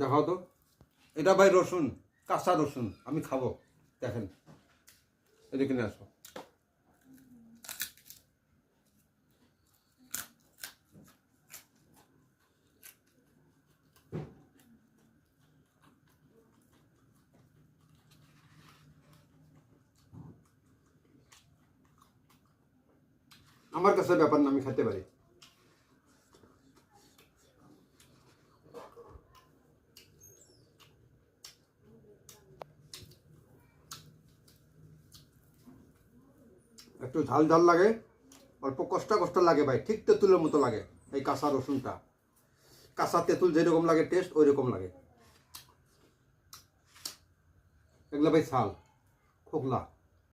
দেখাও তো, এটা ভাই রসুন, কাঁচা রসুন, আমি খাবো। দেখেন, এদিকে নিয়ে আসো। আমার কাছে ব্যাপার না, আমি খেতে পারি। একটু ঝাল ঝাল লাগে, অল্প কষ্ট কষ্ট লাগে ভাই, ঠিক তেঁতুলের মতো লাগে এই কাঁচা রসুনটা। কাঁচা তেঁতুল যেরকম লাগে টেস্ট, ওই রকম লাগে। এগুলো ভাই ঝাল, খোকলা।